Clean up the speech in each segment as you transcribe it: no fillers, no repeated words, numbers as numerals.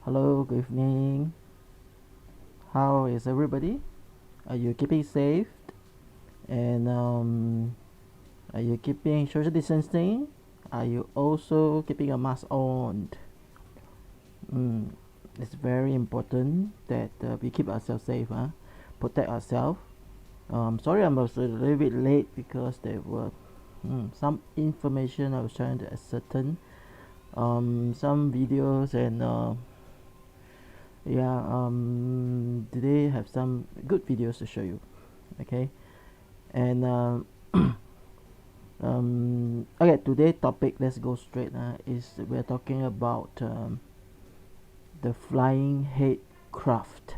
Hello, good evening. How is everybody? Are you keeping safe? And are you keeping social distancing? Are you also keeping a mask on? It's very important that we keep ourselves safe, protect ourselves. Sorry, I was a little bit late because there were some information I was trying to ascertain. Some videos and today have some good videos to show you. Okay, and okay, today's topic, let's go straight, is we're talking about the flying head craft.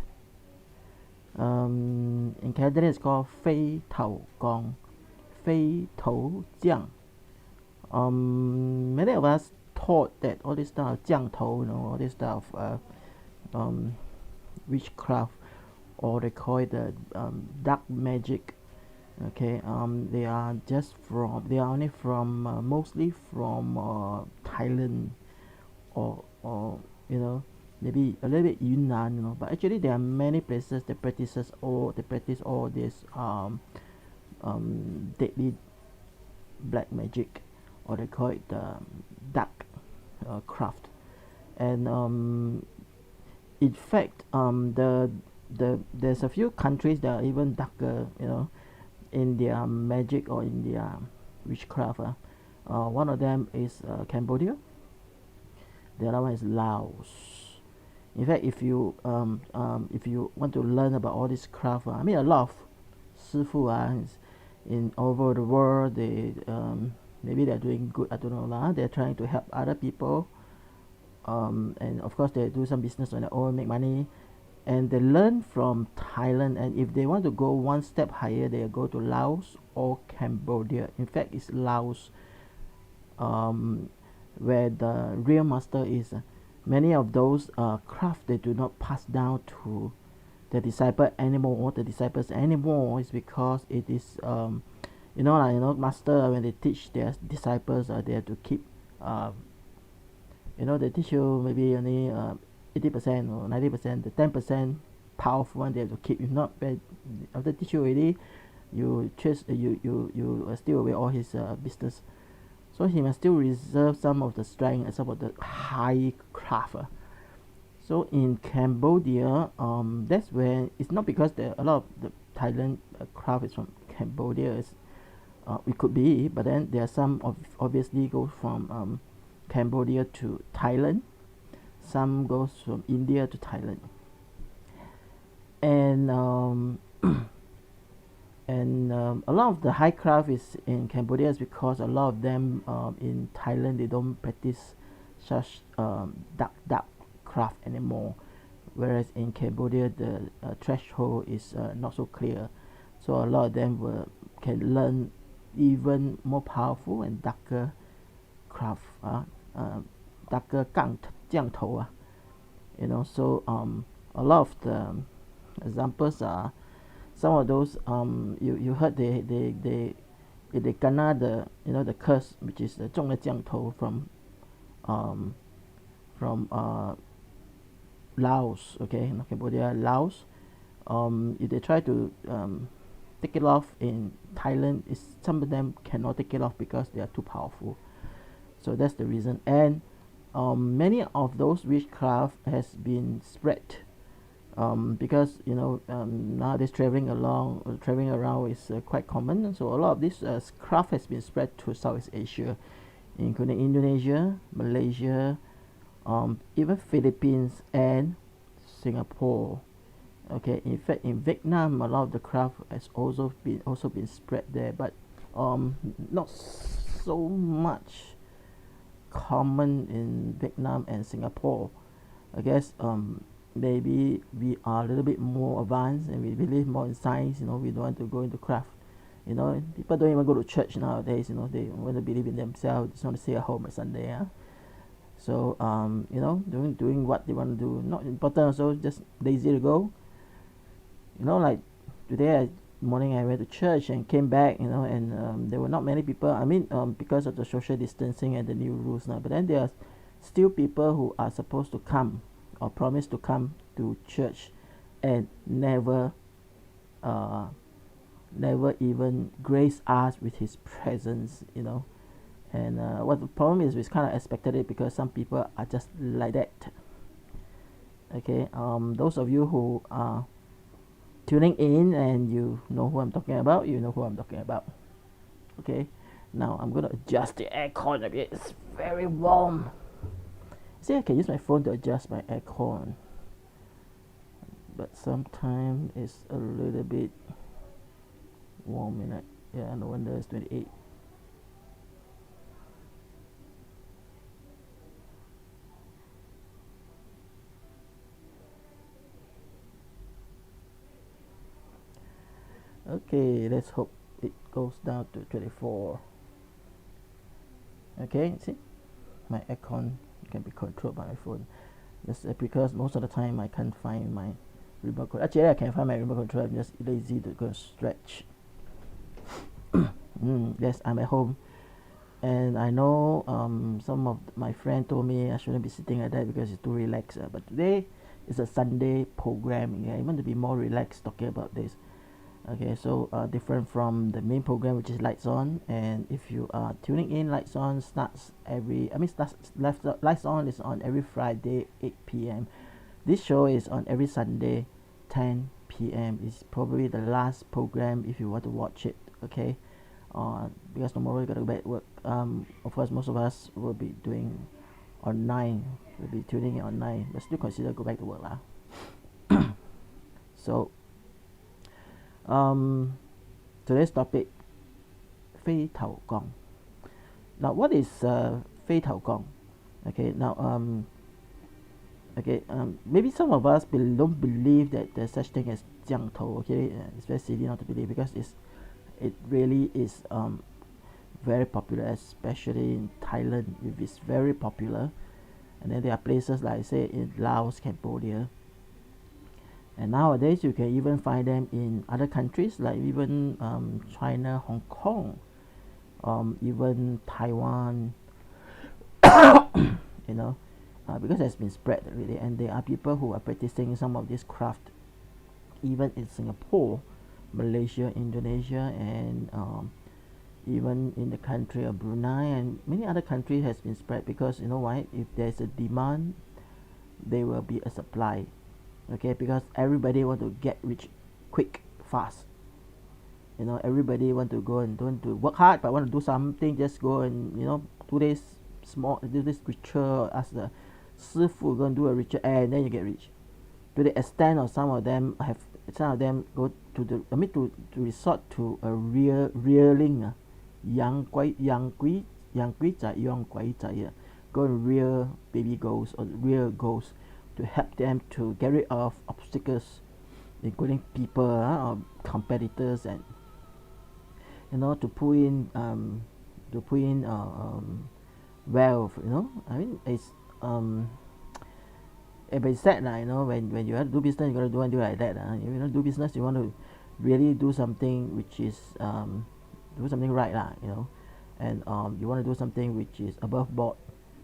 In Cantonese it's called 飞头降, 飞头降. Many of us thought that all this stuff of 降头, all this stuff of witchcraft, or they call it the dark magic. Okay, they are only from mostly from Thailand, or maybe a little bit Yunnan, but actually there are many places that practice all this deadly black magic, or they call it dark craft. And in fact, there's a few countries that are even darker, in their magic or in their witchcraft. One of them is Cambodia. The other one is Laos. In fact, if you want to learn about all this craft, I mean a lot of 师傅 in over the world, they maybe they're doing good, I don't know, they're trying to help other people, and of course they do some business on their own, make money, and they learn from Thailand. And if they want to go one step higher, they go to Laos or Cambodia. In fact, it's Laos where the real master is. Many of those craft, they do not pass down to the disciples anymore, is because it is master, when they teach their disciples, they have to keep they teach you maybe only 80% or 90%. The 10% powerful one they have to keep. If not, after teach you already, you steal away all his business. So he must still reserve some of the strength and some of the high craft. So in Cambodia, that's where it's not because a lot of the Thailand craft is from Cambodia. It could be, but then there are some obviously go from Cambodia to Thailand. Some goes from India to Thailand. And a lot of the high craft is in Cambodia, is because a lot of them in Thailand, they don't practice such dark craft anymore, whereas in Cambodia the threshold is not so clear. So a lot of them can learn even more powerful and darker craft, darker 降头, so a lot of the examples are some of those. You heard they kena the curse, which is 中了降头 from Laos, okay, not Cambodia, Laos. If they try to take it off in Thailand, some of them cannot take it off because they are too powerful. So that's the reason. And many of those witchcraft has been spread, because nowadays traveling around is quite common. So a lot of this craft has been spread to Southeast Asia, including Indonesia, Malaysia, even Philippines and Singapore. Okay, in fact in Vietnam, a lot of the craft has also been spread there, but not so much common in Vietnam and Singapore. I guess maybe we are a little bit more advanced and we believe more in science. We don't want to go into craft. People don't even go to church nowadays. They want to believe in themselves. They just want to stay at home on Sunday. So doing what they want to do, not important. Also, just lazy to go. Like today morning I went to church and came back, and there were not many people. I mean, because of the social distancing and the new rules now. But then there are still people who are supposed to come, or promise to come to church and never even grace us with his presence, you know. And what the problem is, we kind of expected it because some people are just like that. Okay, those of you who are tuning in and you know who I'm talking about, you know who I'm talking about. Okay, now I'm gonna adjust the aircon a bit. It's very warm. See, I can use my phone to adjust my aircon, but sometimes it's a little bit warm in it. Yeah, no wonder it's 28. Okay, let's hope it goes down to 24. Okay, see, my aircon can be controlled by my phone. That's because most of the time I can't find my remote control. Actually, I can find my remote control. I'm just lazy to go stretch. Yes, I'm at home, and I know some of my friends told me I shouldn't be sitting like that because it's too relaxed. But today is a Sunday programming. I want to be more relaxed talking about this. Okay, so different from the main program, which is Lights On. And if you are tuning in, Lights On starts Lights On is on every Friday 8 p.m. This show is on every Sunday 10 p.m. It's probably the last program if you want to watch it. Okay, because tomorrow you gotta go back to work. Of course, most of us will be doing online. We'll be tuning in online, but still consider go back to work lah. So today's topic, 飛頭降. Now, what is 飛頭降? Okay, now maybe some of us don't believe that there's such thing as 降頭. Okay, it's very silly not to believe because it really is very popular, especially in Thailand. It's very popular, and then there are places like say in Laos, Cambodia. And nowadays, you can even find them in other countries like even China, Hong Kong, even Taiwan. You know, because it's been spread really, and there are people who are practicing some of this craft, even in Singapore, Malaysia, Indonesia, and even in the country of Brunei and many other countries has been spread because you know why? If there's a demand, there will be a supply. Okay, because everybody want to get rich quick, fast. You know, everybody want to go and don't to work hard, but want to do something. Just go and do this ritual, ask the 师傅 go and do a ritual, and then you get rich. To the extent of some of them go to to resort to a rearing, 养鬼仔 go and rear baby ghosts or rear ghosts to help them to get rid of obstacles, including people or competitors, and to pull in wealth. I mean it's it's sad when you have to do business, you gotta do until like that. If you don't do business, you want to really do something which is do something right and you want to do something which is above board.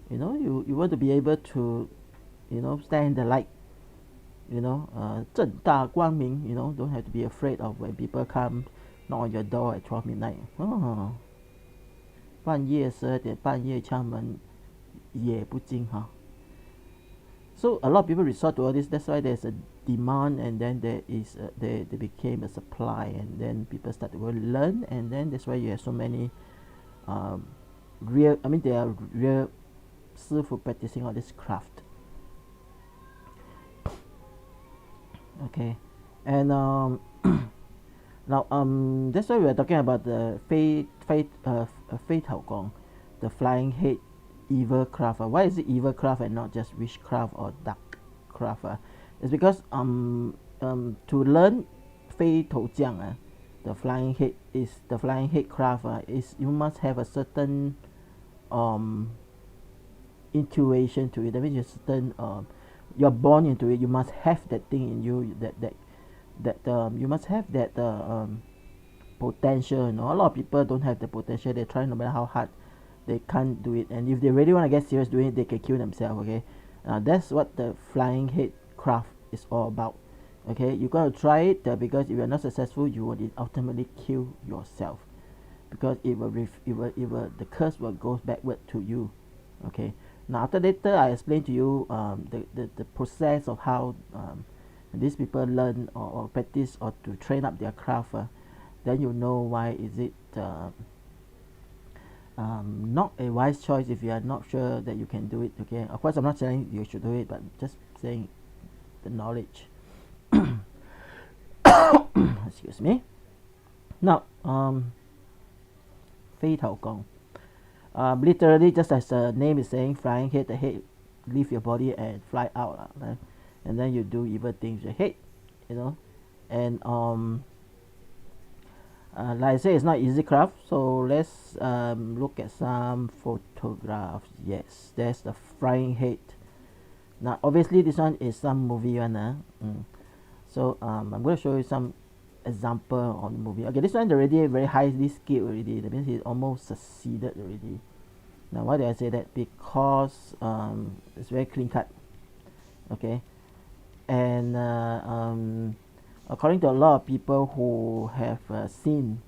You want to be able to stand in the light, 正大光明, don't have to be afraid of when people come knock on your door at 12 midnight. 半夜12点半夜敲门也不惊哈. So a lot of people resort to all this. That's why there's a demand, and then there became a supply, and then people start to go learn, and then that's why you have so many there are real 师傅 practicing all this craft. Okay, and now that's why we are talking about the 飛頭降, the flying head evil craft. Why is it evil craft and not just witchcraft or dark craft? It's because to learn 飛頭降, the flying head craft is you must have a certain intuition to it. That means you're born into it. You must have that thing in you, that you must have that potential. A lot of people don't have the potential. They try no matter how hard, they can't do it. And if they really want to get serious doing it, they can kill themselves. Okay, That's what the flying head craft is all about. Okay, you gotta try it, because if you're not successful, you will ultimately kill yourself, because the curse will go backward to you. Okay, now after later I explain to you the process of how these people learn or practice or to train up their craft. Then you know why is it not a wise choice if you are not sure that you can do it. Okay, of course I'm not saying you should do it, but just saying the knowledge. Excuse me. Now, Fei Tao Gong. Literally, just as the name is saying, flying head, the head leave your body and fly out, right? And then you do evil things with your head, you know. And like I say, it's not easy craft. So let's look at some photographs. Yes, there's the flying head. Now, obviously, this one is some movie one. So I'm going to show you some example on the movie. Okay, this one already very highly skilled already. That means he's almost succeeded already. Now, why do I say that? Because it's very clean cut. Okay, and according to a lot of people who have seen,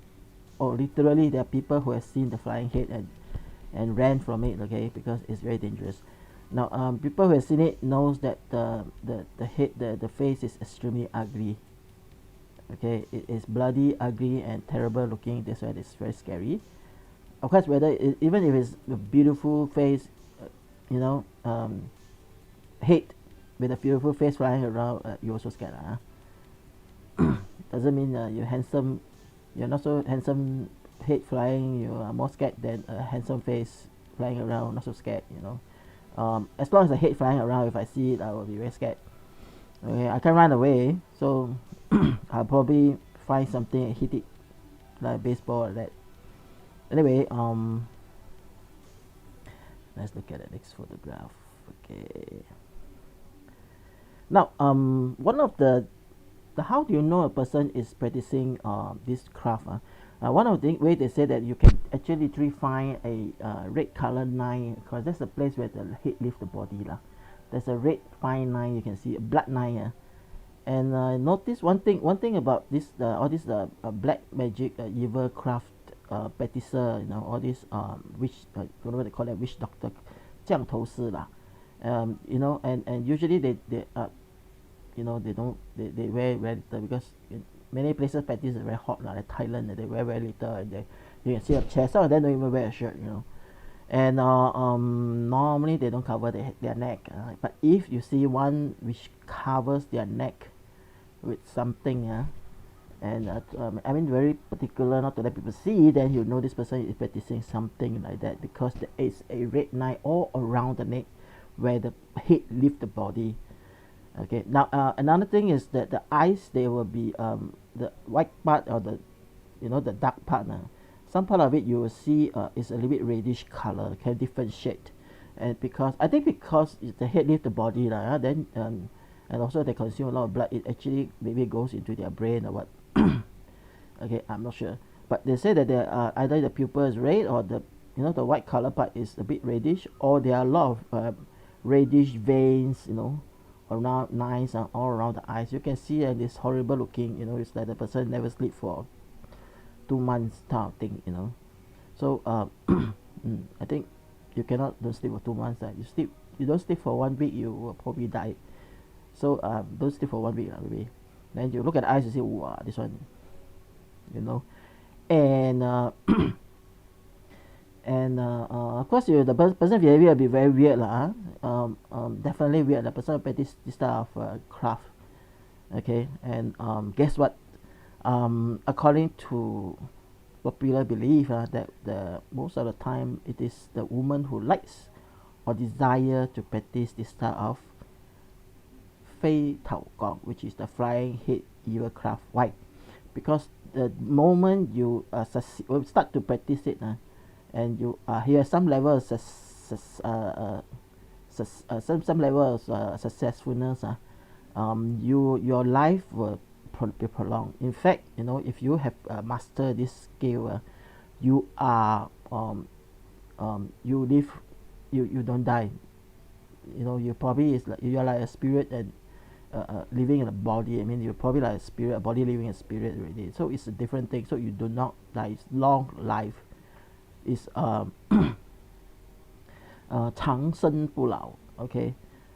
or literally there are people who have seen the flying head and ran from it. Okay, because it's very dangerous. Now, people who have seen it knows that the head, the face is extremely ugly. Okay, it is bloody, ugly, and terrible looking. That's why it's very scary. Of course, even if it's a beautiful face, you know, head with a beautiful face flying around, you're also scared. Doesn't mean you're handsome. You're not so handsome head flying. You are more scared than a handsome face flying around. Not so scared, you know. As long as the head flying around, if I see it, I will be very scared. Okay, I can run away, so I'll probably find something and hit it like baseball or that. Anyway, let's look at the next photograph. Okay. Now, one of the how do you know a person is practicing this craft? One of the way they say that you can actually find a red color line, because that's the place where the head leaves the body lah. There's a red fine line, you can see a blood line. And notice one thing about this all this black magic evil craft practicer, you know, all this witch, don't know what they call it, witch doctor, 降头师 lah. You know, and usually they you know, they wear very little, because in many places practice is very hot like Thailand, they wear very little, and you can see a chest. Some of them don't even wear a shirt, you know. And normally they don't cover their neck, but if you see one which covers their neck with something, and I mean very particular not to let people see, then you know this person is practicing something like that, because there is a red line all around the neck where the head leaves the body. Okay, now another thing is that the eyes, they will be the white part, or the, you know, the dark part. Some part of it you will see is a little bit reddish color, can different shade, and because the head leaves the body, then and also they consume a lot of blood, it actually maybe goes into their brain or what. Okay, I'm not sure, but they say that either the pupil is red, or the, you know, the white color part is a bit reddish, or there are a lot of reddish veins, you know, around lines all around the eyes. You can see this horrible looking, you know, it's like the person never sleep for 2 months type of thing, you know. So I think you cannot don't sleep for 2 months. You don't sleep for 1 week, you will probably die. So don't sleep for 1 week, maybe. Then you look at the eyes, you say, wow, this one, you know. And and of course, the person behavior will be very weird, definitely weird. The person will practice this type of craft. Okay, and guess what? According to popular belief, that the most of the time it is the woman who likes or desire to practice this type of Fei Tao Gong, which is the flying head evil craft. Why? Because the moment you start to practice it, and you have some level of some level of successfulness, your life will be prolonged. In fact, you know, if you have mastered this skill, you are you live, you don't die. you know, you probably is like you're like a spirit and living in a body. I mean, you're probably like a spirit, a body living in a spirit already. So it's a different thing. So you do not like it's long life. Is 长生不老. Okay,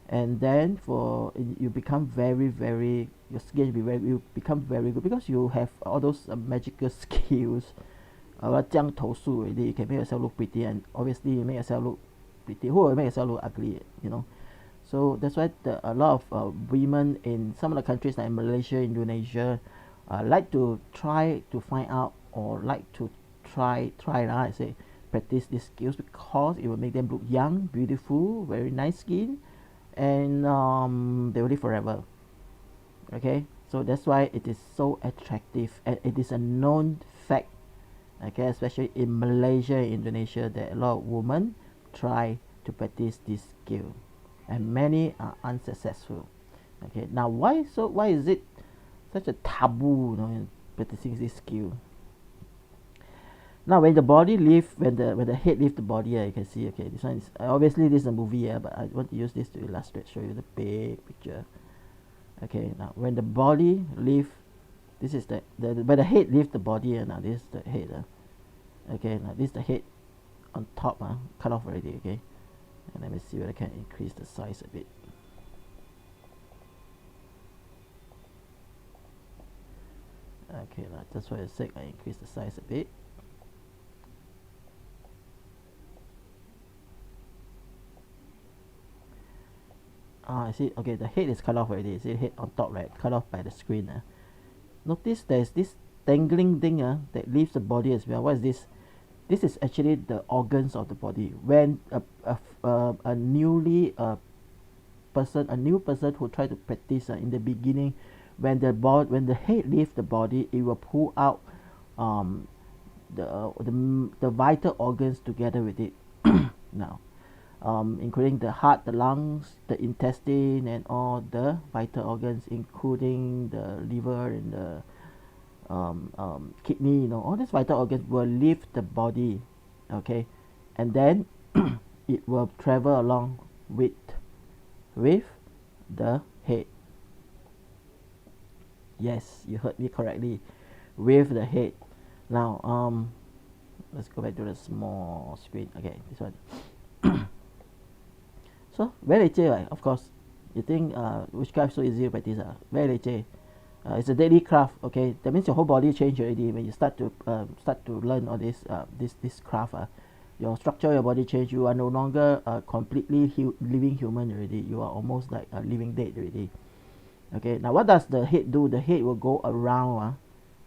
and then for you become very your skin be very you become very good because you have all those magical skills. 降头术 already, you can make yourself look pretty, and obviously you make yourself look pretty. Who will make yourself look ugly, you know? So that's why a lot of women in some of the countries like Malaysia, Indonesia, like to try to find out or like to try I say practice these skills because it will make them look young, beautiful, very nice skin, and they will live forever. Okay, so that's why it is so attractive, and it is a known fact. Okay, especially in Malaysia, Indonesia, that a lot of women try to practice this skill, and many are unsuccessful. Okay, now why is it such a taboo, you know, in practicing this skill? Now when the body leave, when the head leave the body, you can see. Okay, this one is obviously this is a movie, but I want to use this to illustrate, show you the big picture. Okay, now when the body leave, this is when the head leave the body, now this is the head. Okay, now this is the head on top, cut off already. Okay, and let me see whether I can increase the size a bit. Okay, now just for a sec, I increase the size a bit. I see. Okay, the head is cut off already. See, head on top, right? Cut off by the screen. Notice there's this dangling thing that leaves the body as well. What is this? This is actually the organs of the body. When a new person who try to practice in the beginning, when the head leaves the body, it will pull out the vital organs together with it. Now, including the heart, the lungs, the intestine, and all the vital organs, including the liver and the kidney, you know, all these vital organs will leave the body. Okay, and then it will travel along with the head. Yes, you heard me correctly, with the head. Now let's go back to the small screen. Okay, this one. So very leceh, right? Of course. You think witchcraft so easy to practice? Very leceh. It's a daily craft. Okay, that means your whole body change already when you start to learn all this craft. Your structure, your body change. You are no longer completely living human already. You are almost like a living dead already. Okay, now what does the head do? The head will go around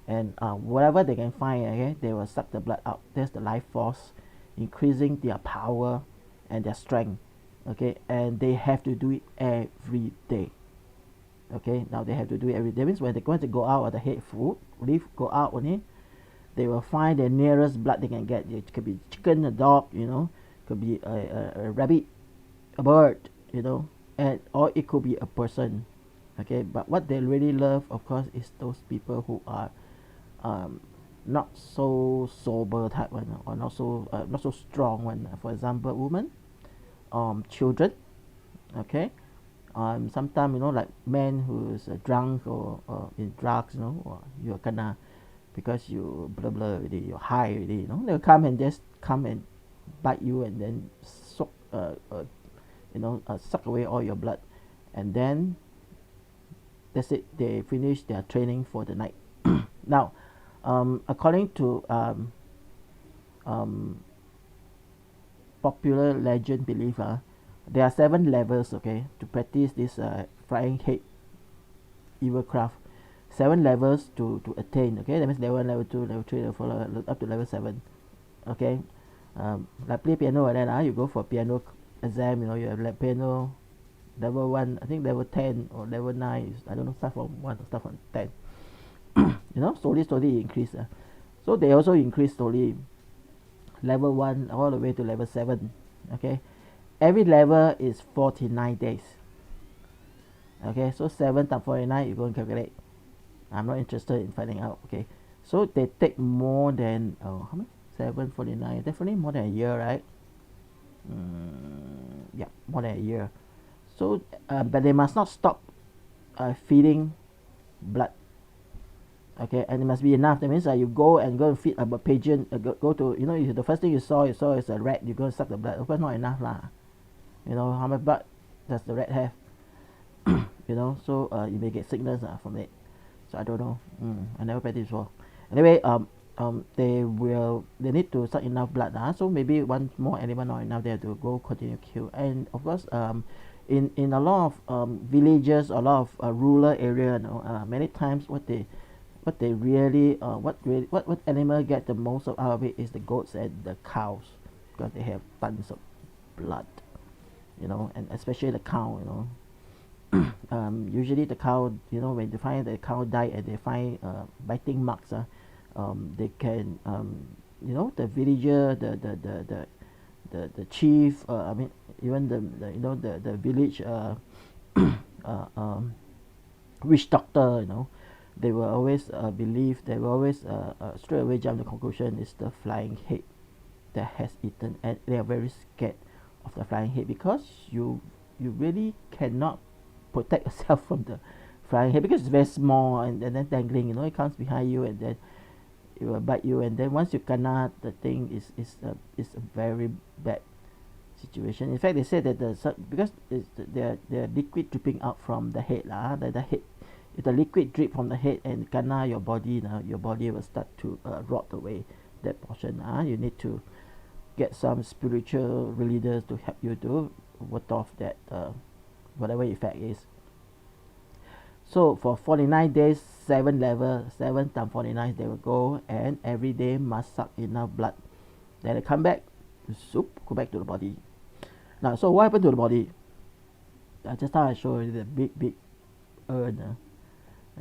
and whatever they can find, okay, they will suck the blood out. That's the life force, increasing their power and their strength. Okay, and they have to do it every day. Okay, now they have to do it every day. That means when they're going to go out of the head food, go out only, they will find the nearest blood they can get. It could be chicken, a dog, you know, could be a rabbit, a bird, you know, and or it could be a person. Okay, but what they really love, of course, is those people who are not so sober type one, or not so strong one. For example, women, children. Okay, sometimes, you know, like men who's drunk or in drugs, you know, or you're gonna, because you blah blah already, you're high already, you know, they'll come and just come and bite you and then suck suck away all your blood, and then that's it, they finish their training for the night. Now according to popular legend belief, there are 7 levels, okay, to practice this flying head evil craft. 7 levels to attain. Okay, that means level 1, level 2, level 3, level 4, up to level 7. Okay, like play piano and then you go for piano exam, you know, you have like piano level 1, I think level 10 or level 9, I don't know, start from 1 or start from 10. You know, slowly increase. So they also increase slowly, level 1 all the way to level 7. Okay, every level is 49 days. Okay, so 7 times 49, you go and calculate. I'm not interested in finding out. Okay, so they take more than how many? 749, definitely more than a year, right? Yeah, more than a year. So, but they must not stop feeding blood. Okay, and it must be enough. That means you go and feed a pigeon. Go to, the first thing you saw is a rat. You go and suck the blood. Of course, not enough lah. How much blood does the rat have? So you may get sickness from it. So I don't know. I never practiced before. Anyway, they need to suck enough blood. So maybe one more animal not enough. They have to go continue kill. And of course, in a lot of villages, a lot of rural area, many times what animal get the most out of it is the goats and the cows, because they have tons of blood, and especially the cow, usually the cow, when they find the cow died and they find biting marks, they can, the villager, the chief, I mean, even the village witch doctor, they will always believe, they will always straight away jump to the conclusion is the flying head that has eaten, and they are very scared of the flying head, because you really cannot protect yourself from the flying head, because it's very small and then dangling, it comes behind you and then it will bite you, and then once you kena, the thing is a very bad situation. In fact, they say that because the liquid dripping out from the head, the head, if the liquid drip from the head and kena your body, your body will start to rot away that portion. You need to get some spiritual leaders to help you to ward off that whatever effect is. So for 49 days, 7 times 49, they will go, and every day must suck enough blood. Then they come back, go back to the body. Now, so what happened to the body? Just now I showed you the big urn.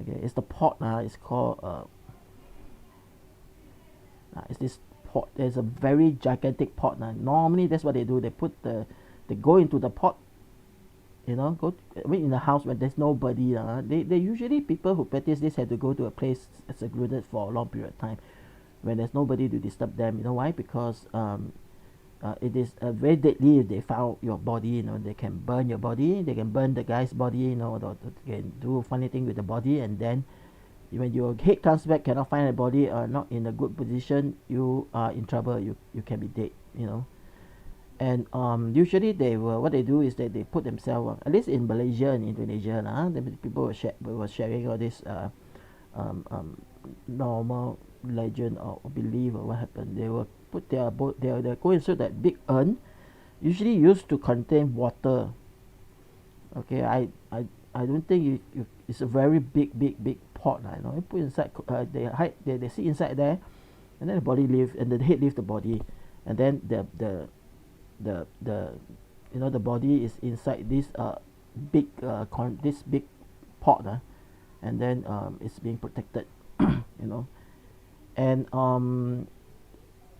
Okay, it's the pot. It's called it's this pot. There's a very gigantic pot. Normally that's what they do. They go into the pot. In the house when there's nobody. They usually, people who practice this have to go to a place secluded for a long period of time when there's nobody to disturb them. You know why? Because it is very deadly if they found your body. They can burn your body, they can burn the guy's body, or they can do funny thing with the body, and then when your head comes back, cannot find the body, not in a good position, you are in trouble. You can be dead. And usually what they do is that they put themselves, at least in Malaysia and Indonesia, the people were sharing all this normal legend or belief or what happened. They will put they go inside that big urn, usually used to contain water. Okay, I don't think it's a very big pot. You put inside, they sit inside there, and then the body leave, and the head leave the body, and then the body is inside this big pot, and then it's being protected. And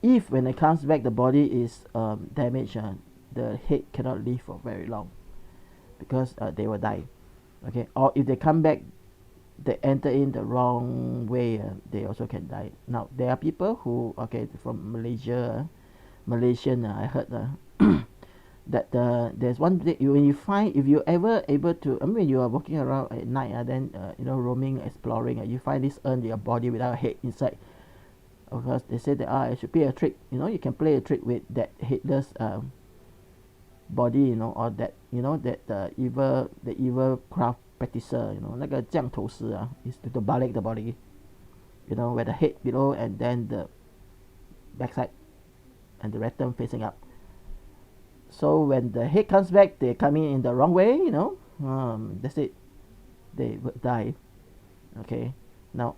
if when it comes back the body is damaged, the head cannot live for very long, because they will die. Okay, or if they come back, they enter in the wrong way, they also can die. Now there are people who, from Malaysian, I heard that there's one thing, when you find, if you ever able to, when you are walking around at night, then roaming, exploring, you find this urn, your body without a head inside. Of course, they say that it should be a trick. You can play a trick with that headless body, or that that the evil craft practicer, 那个降头师 is to balik the body, where the head below and then the backside and the rectum facing up. So when the head comes back, they come in the wrong way, that's it, they would die. Okay, now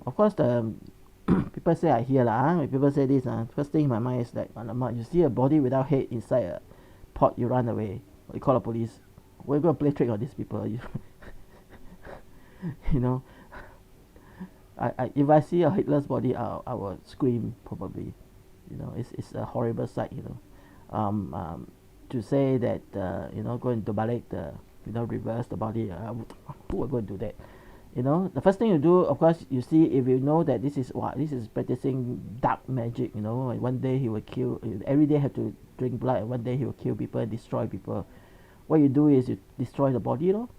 of course the people say, I hear when people say this, first thing in my mind is like, you see a body without head inside a pot, you run away, you call the police. We're going to play trick on these people. If I see a headless body, I will scream probably. It's a horrible sight. To say that going to balik reverse the body, who will go and do that? The first thing you do, of course, you see, if you know that this is practicing dark magic. One day he will kill, every day have to drink blood, and one day he will kill people and destroy people. what you do is you destroy the body, lor.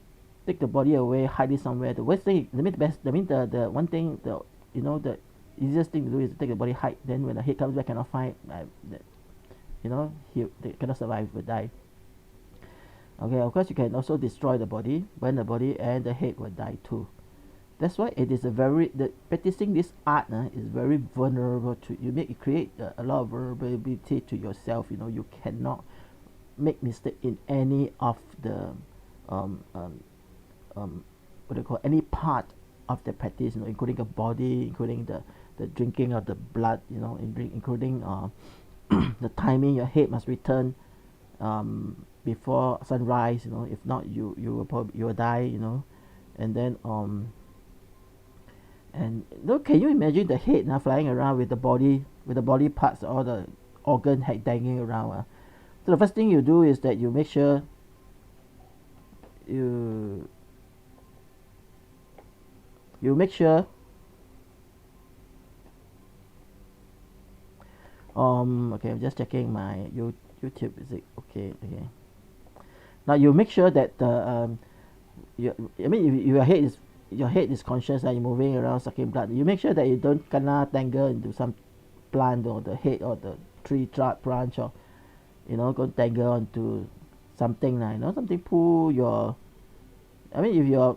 Take the body away, hide it somewhere. The worst thing, the one thing, the easiest thing to do is to take the body, hide. Then when the head comes back, cannot find, they cannot survive, will die. Okay, of course you can also destroy the body, burn the body, and the head will die too. That's why it is practicing this art is very vulnerable to you. You create a lot of vulnerability to yourself. You cannot make mistake in any of the what do you call, any part of the practice, including the body, including the drinking of the blood, including the timing. Your head must return before sunrise. If not, you will die. And then can you imagine the head now flying around with the body parts, all the organ head dangling around? So the first thing you do is that you make sure you make sure okay, I'm just checking my YouTube. Is it okay? Now you make sure that if your head is conscious and you're moving around sucking blood, you make sure that you don't gonna tangle into some plant or the head or the tree branch, or go tangle onto something like, something pull your, if your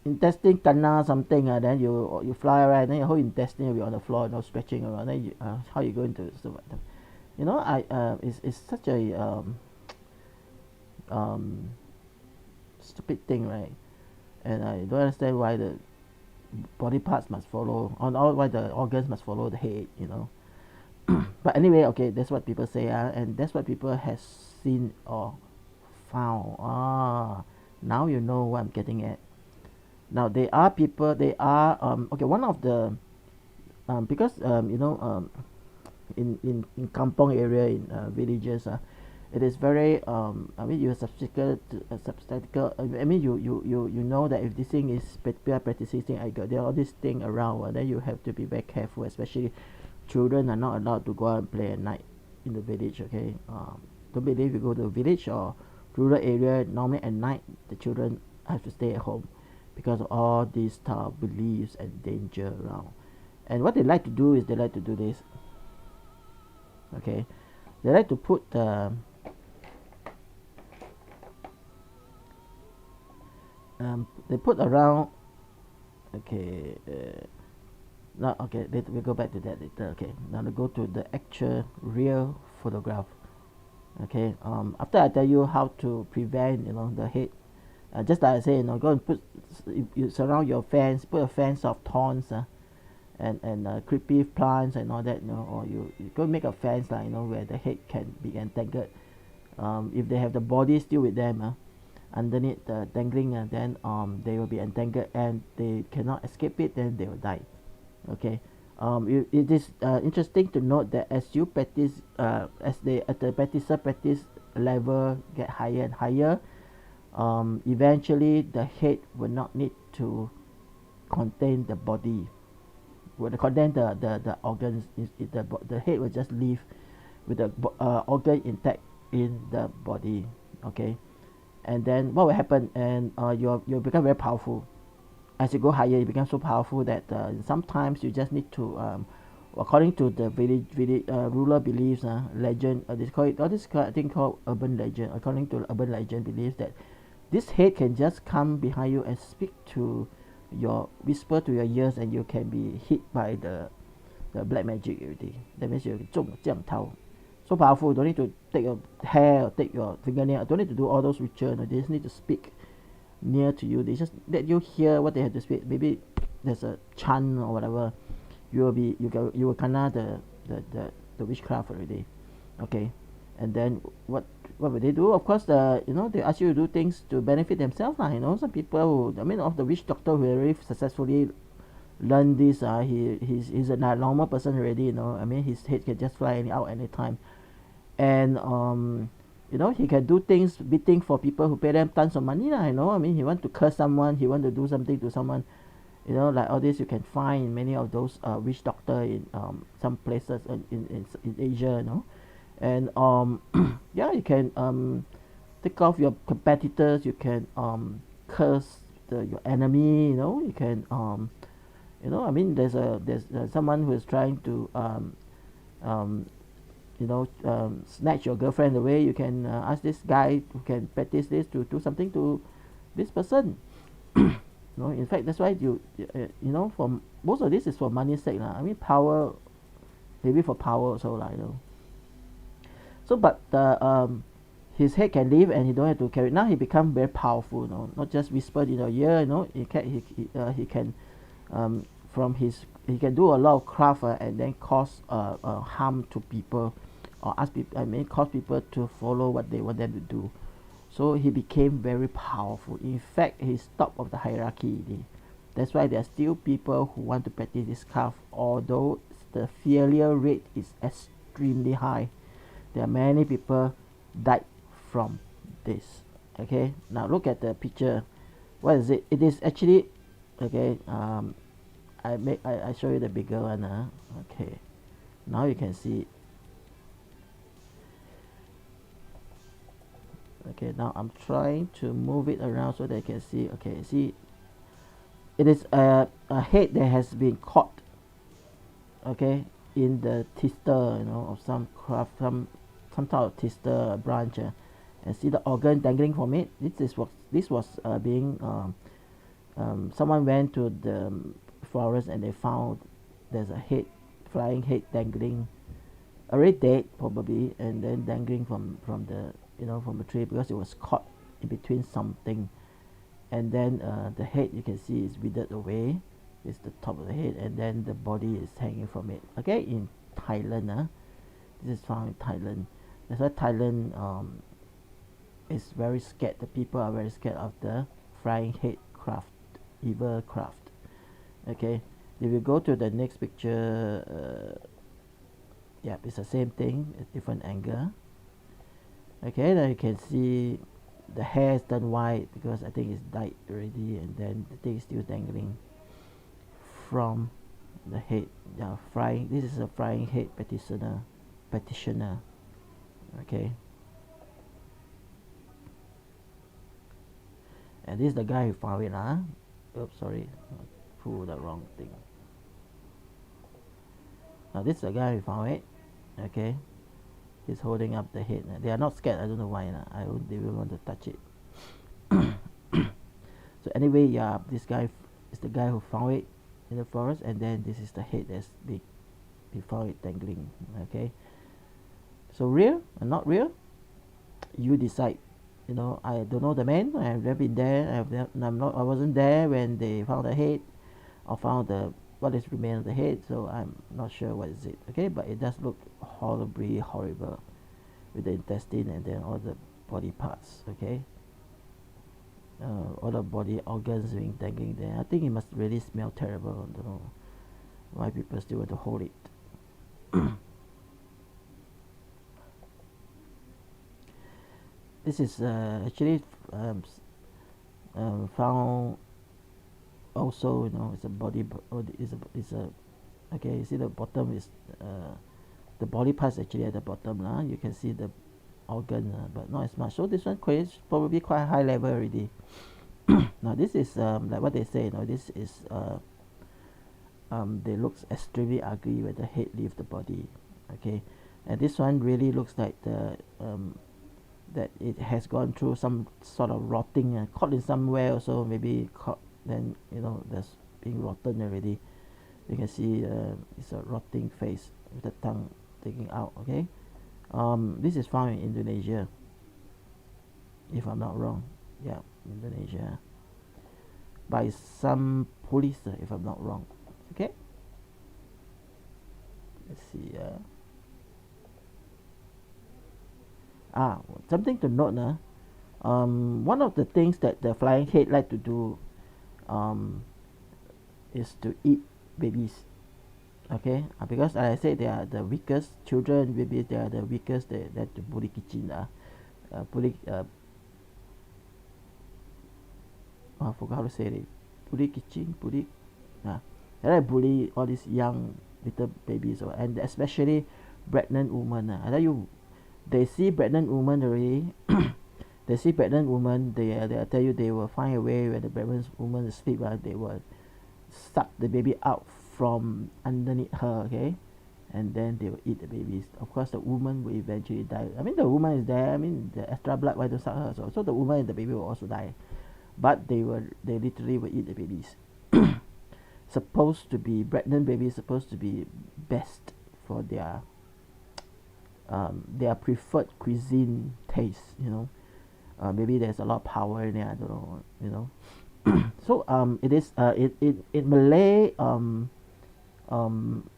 intestine kena something, then you fly around, then your whole intestine will be on the floor, stretching around. Then how you going to survive them? It's such a stupid thing, right? And I don't understand why the body parts must follow, or why the organs must follow the head. But anyway, okay, that's what people say, and that's what people has seen or found. Now you know what I'm getting at. Now there are people, okay, one of the because in kampong area, in villages, it is very you're subscribed you know that if this thing is practicing thing, there are all this thing around, then you have to be very careful, especially children are not allowed to go out and play at night in the village. Okay, don't believe you go to a village or rural area, normally at night the children have to stay at home because of all these type of beliefs and danger around. And what they like to do is they like to do this. Okay, they like to put they put around. Okay, now okay, we'll go back to that later. Okay, now we go to the actual real photograph. Okay, after I tell you how to prevent the head, just like I say, go and put, you surround your fence, put a fence of thorns, and creepy plants and all that, or you go make a fence like, where the head can be entangled. If they have the body still with them, underneath the dangling, then they will be entangled and they cannot escape it, then they will die. Okay, it is interesting to note that as you practice, as the practitioner practice level get higher and higher, eventually the head will not need to contain the body, will contain the organs. The head will just leave with the organ intact in the body. Okay, and then what will happen? And you'll become very powerful. As you go higher, you become so powerful that sometimes you just need to, according to the rural beliefs, legend, they call it, all this thing called urban legend. According to urban legend, believes that this head can just come behind you and speak to whisper to your ears, and you can be hit by the black magic already. That means you 中降头. So powerful. Don't need to take your hair or take your fingernail. Don't need to do all those rituals. They just need to speak near to you. They just let you hear what they have to speak. Maybe there's a chant or whatever. You will kinda the witchcraft already. Okay, and then what will they do? Of course, they ask you to do things to benefit themselves, some people who, of the witch doctor who very successfully learn this, he's a normal person already. His head can just fly out anytime, and he can do things, bidding for people who pay them tons of money, he want to curse someone, he want to do something to someone, like all this you can find in many of those witch doctor in some places in Asia, and yeah, you can take off your competitors. You can curse your enemy. You can I mean, there's someone who is trying to snatch your girlfriend away. You can ask this guy who can practice this to do something to this person. In fact, that's why for most of this is for money's sake lah. I mean, power, maybe for power also lah. So, but his head can leave, and he don't have to carry. Now he become very powerful. Not just whispered in your ear. He can he can do a lot of craft and then cause harm to people, or ask people. I mean, cause people to follow what they want them to do. So he became very powerful. In fact, he's top of the hierarchy. That's why there are still people who want to practice this craft, although the failure rate is extremely high. There are many people died from this. Okay, now look at the picture. What is it? It is actually, okay, I show you the bigger one. Okay, now you can see it. Okay, now I'm trying to move it around so that you can see. Okay, see, it is a head that has been caught, okay, in the tester, of some craft, some type of tester branch, and see the organ dangling from it. This was being someone went to the forest and they found there's a head, flying head dangling, already dead probably, and then dangling from the from a tree because it was caught in between something. And then the head, you can see, is withered away. It's the top of the head, and then the body is hanging from it. Okay, in Thailand, this is found in Thailand. That's why Thailand is very scared. The people are very scared of the flying head craft, evil craft. Okay, if you go to the next picture, yeah, it's the same thing, a different angle. Okay, now you can see the hair is done white because I think it's dyed already, and then the thing is still dangling from the head. Yeah, flying. This is a flying head practitioner. Okay, and this is the guy who found it. Oops, sorry, I pulled the wrong thing. Now this is the guy who found it. Okay. He's holding up the head. They are not scared. I don't know why. They will want to touch it. So anyway, yeah, this guy is the guy who found it in the forest, and then this is the head that's big. He found it dangling. Okay. So real or not real? You decide. I don't know the man. I have never been there. I wasn't there when they found the head, or found what is remained of the head, so I'm not sure what is it. Okay, but it does look horribly horrible with the intestine and then all the body parts. Okay, all the body organs being dangling there. I think it must really smell terrible. I don't know why people still want to hold it. This is actually found also. It's a body. It's a okay. You see the bottom is the body parts actually at the bottom. You can see the organ, but not as much. So this one is probably quite high level already. Now this is like what they say. This is they looks extremely ugly when the head leaves the body. Okay, and this one really looks like that it has gone through some sort of rotting, caught in somewhere also, maybe caught, then that's being rotten already. You can see it's a rotting face with the tongue taking out. Okay, this is found in Indonesia, if I'm not wrong. Yeah, Indonesia, by some police, if I'm not wrong. Okay, let's see. Something to note. One of the things that the flying head like to do is to eat babies. Okay, because as I said, they are the weakest children. Babies, they are the weakest. That to bully kitchen. I forgot how to say it. Bully kitchen, bully. They like bully all these young little babies, and especially pregnant women. I tell you, they see pregnant women already, they see pregnant woman, they tell you they will find a way when the pregnant woman is asleep, they will suck the baby out from underneath her, okay, and then they will eat the babies. Of course, the woman will eventually die. I mean, the woman is there. I mean, the extra blood, why don't suck her? So the woman and the baby will also die, but they literally will eat the babies. Supposed to be pregnant babies, supposed to be best for their preferred cuisine taste. Maybe there's a lot of power in it. I don't know. So it is in Malay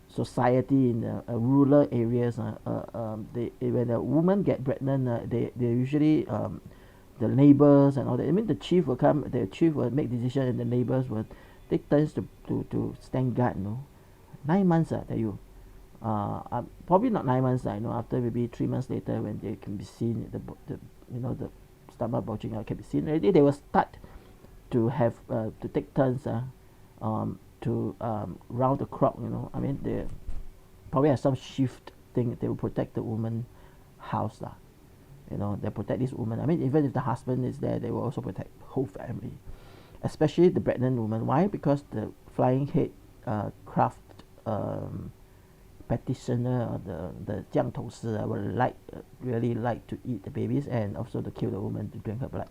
society in rural areas. When a woman get pregnant, they usually the neighbors and all that. I mean, the chief will come. The chief will make decision, and the neighbors will take turns to stand guard. 9 months, I tell you. Probably not 9 months. After maybe 3 months later, when they can be seen, the stomach bulging out can be seen already. They will start to have to take turns to round the clock. I mean, they probably have some shift thing. They will protect the woman house lah. They protect this woman. I mean, even if the husband is there, they will also protect the whole family, especially the pregnant woman. Why? Because the flying head craft practitioner or the 降头师 will really like to eat the babies and also to kill the woman to drink her blood.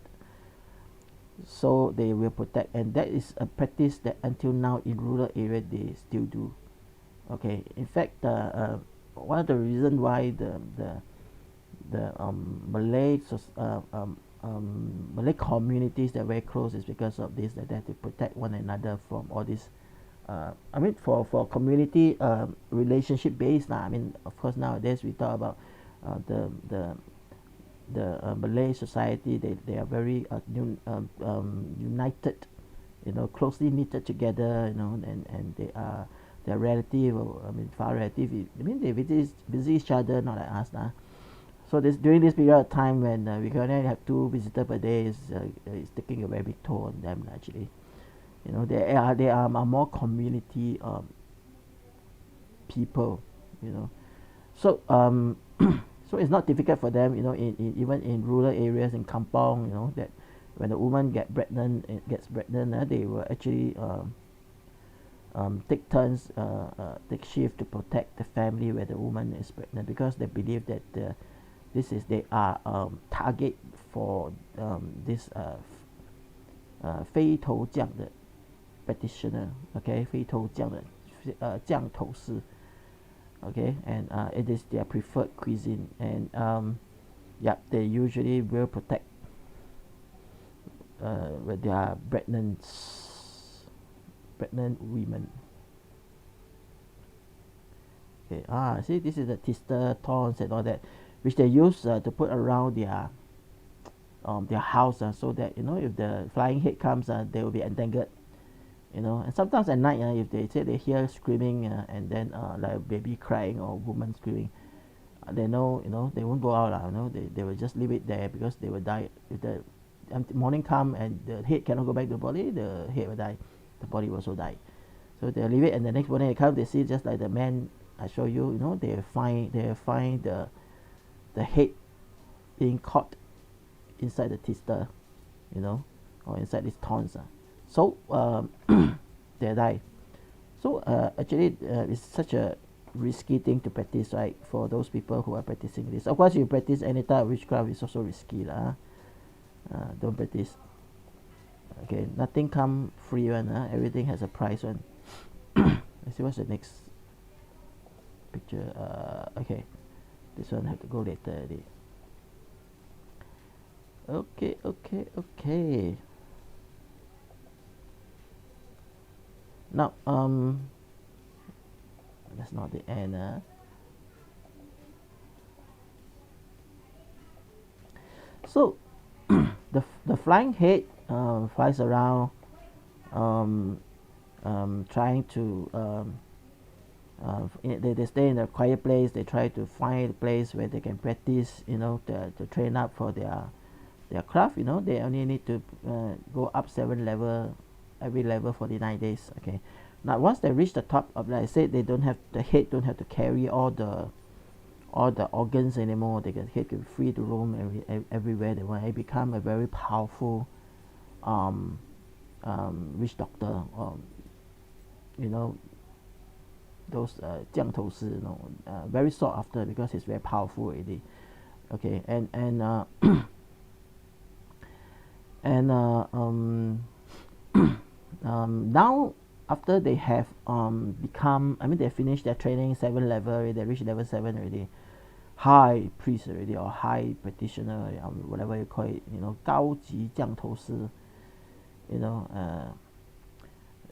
So they will protect, and that is a practice that until now in rural area they still do. Okay, in fact, one of the reasons why the Malay Malay communities that are very close is because of this, that they have to protect one another from all this. I mean, for community relationship based now. I mean, of course nowadays we talk about the Malay society. They are very united, closely knitted together, and their relative, I mean far relative. I mean, they visit each other, not like us now. So during this period of time when we can only have 2 visitors per day, is taking a very big toll on them actually. They are more community people. So so it's not difficult for them. Even in rural areas in kampong, that when the woman gets pregnant, they will actually take turns, take shift to protect the family where the woman is pregnant, because they believe that they are target for this 飞头降的 practitioner, okay, 飞头降的降头师, okay, and it is their preferred cuisine, and they usually will protect with their pregnant women. Okay, see, this is the tister thorns and all that, which they use to put around their house, so that if the flying head comes, they will be entangled. And sometimes at night, if they say they hear screaming, and then like a baby crying or woman screaming, they know, they won't go out, they will just leave it there, because they will die. If the morning come and the head cannot go back to the body, the head will die, the body will also die. So they leave it, and the next morning they come, they see just like the man I show you, they find the head being caught inside the tister, or inside these thorns. So they die. So actually it's such a risky thing to practice, right, for those people who are practicing this. Of course, you practice any type of witchcraft, is also risky lah. Don't practice. Okay, nothing come free one. Everything has a price one. Let's see what's the next picture. Okay, this one have to go later already. Okay. Now, that's not the end. So, the flying head flies around, trying to they stay in a quiet place. They try to find a place where they can practice, to train up for their craft. They only need to go up 7 level, every level 49 days. Okay, now once they reach the top of, like I said, they don't have, the head don't have to carry all all the organs anymore. They can free to roam everywhere they want. They become a very powerful witch doctor, or you know, those 降头师, you know, very sought after because he's very powerful already. Okay, and and now after they have become, I mean, they finished their training 7 level already, they reached level 7 already, high priest already, or high practitioner, whatever you call it, you know, 高级降头师, you know,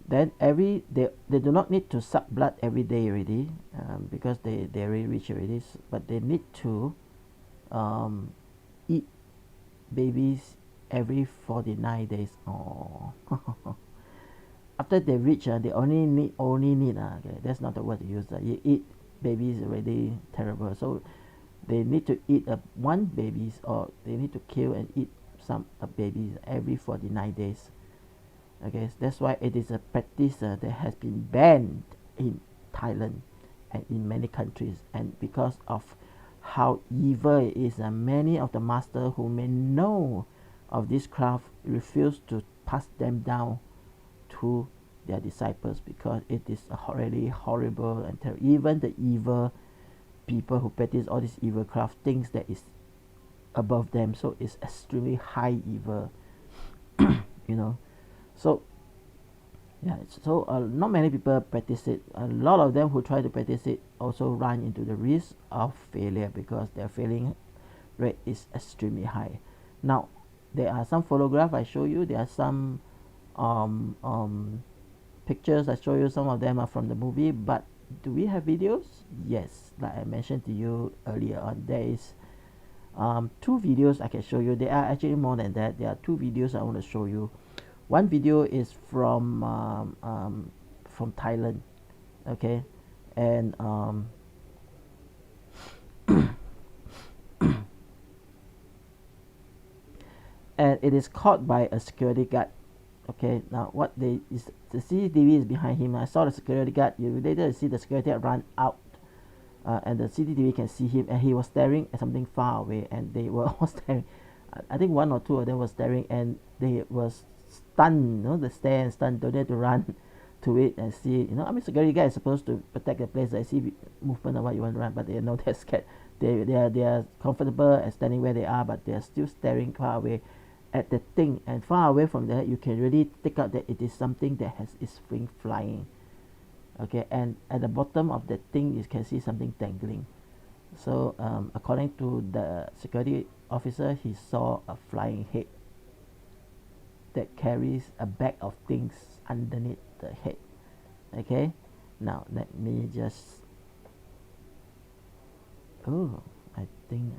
then they do not need to suck blood every day already, because they already rich already, but they need to eat babies every 49 days. Oh. After they reach, they only need okay, that's not the word to use. You eat babies already terrible, so they need to eat one babies, or they need to kill and eat some babies every 49 days. Okay, that's why it is a practice that has been banned in Thailand and in many countries, and because of how evil it is, many of the masters who may know of this craft refuse to pass them down to their disciples, because it is really horrible and terrible. Even the evil people who practice all this evil craft thinks that is above them, so it's extremely high evil. You know, so yeah, so not many people practice it. A lot of them who try to practice it also run into the risk of failure, because their failing rate is extremely high. Now there are some photographs I show you, there are some pictures I show you. Some of them are from the movie, but do we have videos? Yes, like I mentioned to you earlier on, there is 2 videos I can show you. There are actually more than that. There are 2 videos I want to show you. One video is from Thailand, okay, and and it is caught by a security guard. Okay, now what the CCTV is behind him. I saw the security guard. You later see the security guard run out, and the CCTV can see him, and he was staring at something far away, and they were all staring. I think 1 or 2 of them were staring, and they was stunned. You know, they stare and stunned. Don't dare to run to it and see. You know, I mean, security guard is supposed to protect the place. I see movement of what you want to run, but they know they're scared. They are comfortable and standing where they are, but they are still staring far away at the thing, and far away from there you can really take out that it is something that is flying. Okay, and at the bottom of the thing you can see something dangling. So according to the security officer, he saw a flying head that carries a bag of things underneath the head. Okay, now let me just, oh, I think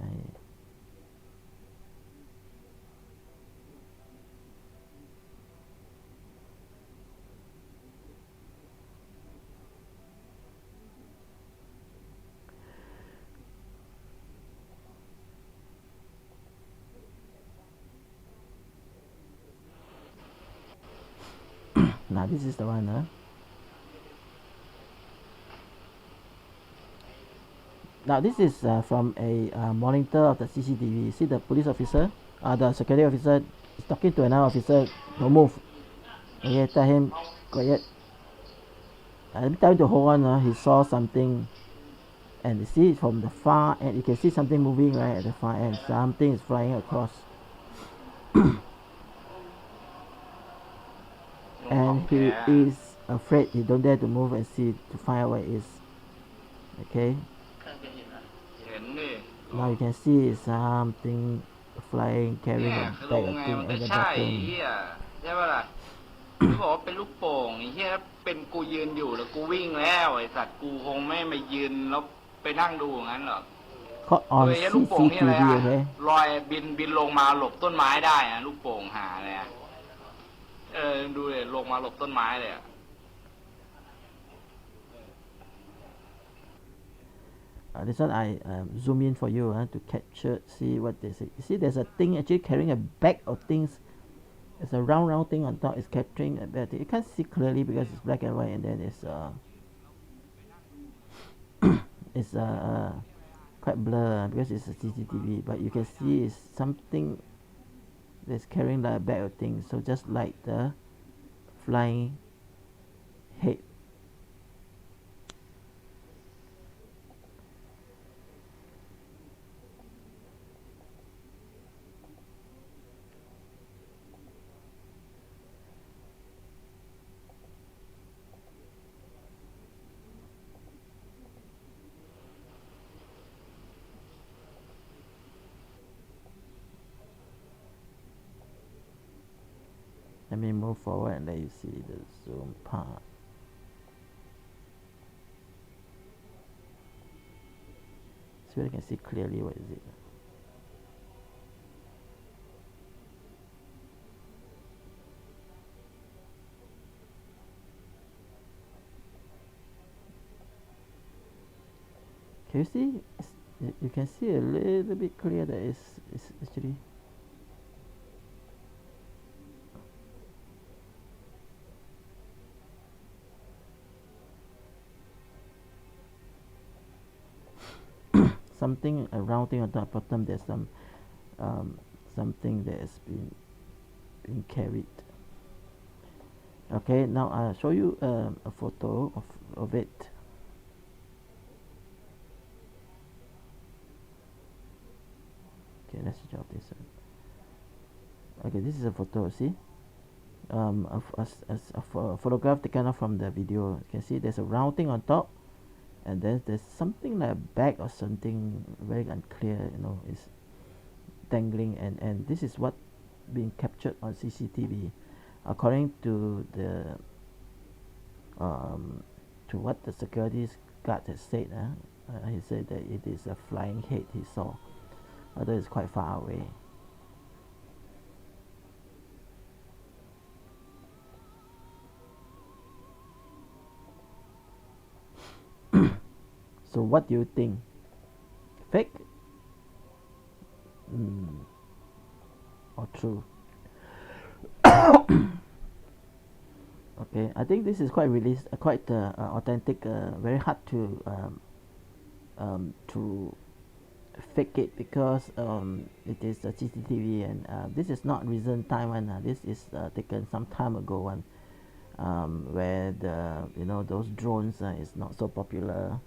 now this is the one, huh? Now this is from a monitor of the CCTV. You see the police officer, the security officer is talking to another officer. Don't move. Okay, tell him quiet. Every time to hold on. He saw something, and you see from the far end, you can see something moving right at the far end. Something is flying across, and he is afraid. He don't dare to move and see to find out what it is. Okay. Now you can see something flying, carrying a bag of thing at the bottom. ใช่ป่ะล่ะเขาบอกว่าเป็นลูกโป่งไอ้เหี้ยเป็นกูยืนอยู่แล้วกูวิ่งแล้วไอ้สัตว์กูคงไม่มายืนแล้วไปนั่งดูอย่างนั้นหรอก Caught on CCTV, okay? ลอยบินลงมาหลบต้นไม้ได้อะลูกโป่งหาเลยอะดูเลยลงมาหลบต้นไม้เลยอะ This one I zoom in for you to capture, see what they say. You see, there's a thing actually carrying a bag of things. It's a round thing on top. It's capturing a bag. You can't see clearly because it's black and white, and then it's quite blur because it's a CCTV, but you can see it's something that's carrying like a bag of things. So just like the flying head. Let me move forward and let you see the zoom part. So you can see clearly what is it. Can you see? You can see a little bit clear that it's actually. Something, a round thing on the bottom. There's something that has been carried. Okay, now I'll show you a photo of it. Okay, let's drop this one. Okay, this is a photo. See, of a photograph taken off from the video. You can see there's a round thing on top, and then there's something like a bag or something very unclear. You know, is dangling, and this is what being captured on CCTV, according to the to what the security guard has said. He said that it is a flying head he saw, although it's quite far away. So what do you think? Fake? Or true? Okay, I think this is quite quite authentic. Very hard to fake it because it is a CCTV, and this is not recent time one. This is taken some time ago one, where those drones is not so popular,